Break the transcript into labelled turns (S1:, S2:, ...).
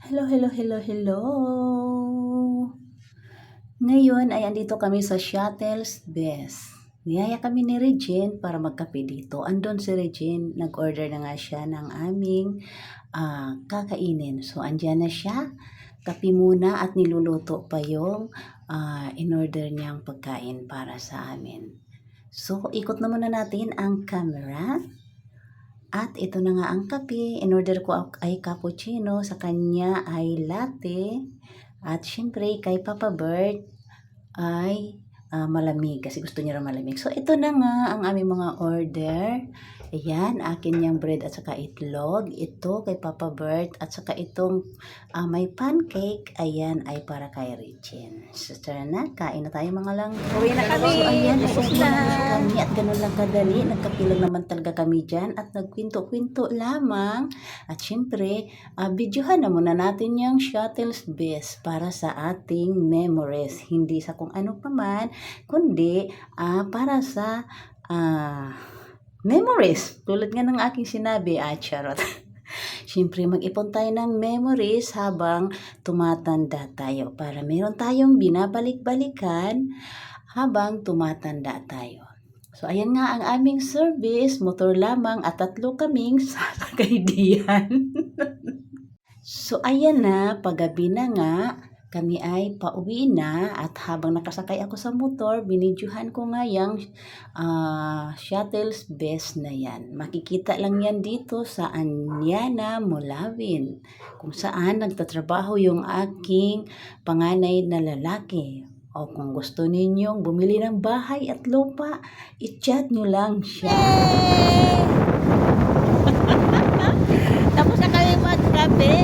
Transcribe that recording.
S1: Hello, hello, hello, hello! Ngayon ay andito kami sa Shuttle's Best. Niyaya kami ni Regine para magkape dito. Andun si Regine, nag-order na nga siya ng aming kakainin. So, andyan na siya. Kape muna at niluluto pa yung in-order niyang pagkain para sa amin. So, ikot na muna natin ang camera. At ito na nga ang kape. In-order ko ay cappuccino. Sa kanya ay latte. At syempre kay Papa Bert ay malamig. Kasi gusto niya rin malamig. So ito na nga ang aming mga order. Ayan, akin yung bread at saka itlog. Ito kay Papa Bert. At saka itong may pancake. Ayan ay para kay Regine. So tara na, kain na tayo mga lang.
S2: Uwi na kami.
S1: So ayan,
S2: Tapos
S1: ubos na kami at ganun lang kadali. Nagkapilang naman talaga kami dyan at nagkwinto-kwinto lamang. At syempre, videohan na muna natin yung Shuttle's Best para sa ating memories. Hindi sa kung ano pa man, kundi para sa memories. Tulad nga ng aking sinabi, charot. Siyempre, mag-ipon tayo ng memories habang tumatanda tayo para meron tayong binabalik-balikan habang tumatanda tayo. So, ayan nga ang aming service, motor lamang at 3 kaming sasakay diyan. So, ayan na, paggabi na nga, kami ay pauwi na at habang nakasakay ako sa motor, binidyohan ko nga yung Shuttle's Best na yan. Makikita lang yan dito sa Anyana, Mulawin, kung saan nagtatrabaho yung aking panganay na lalaki. O kung gusto ninyong bumili ng bahay at lupa, i-chat nyo lang siya.
S2: Tapos na kami magkape.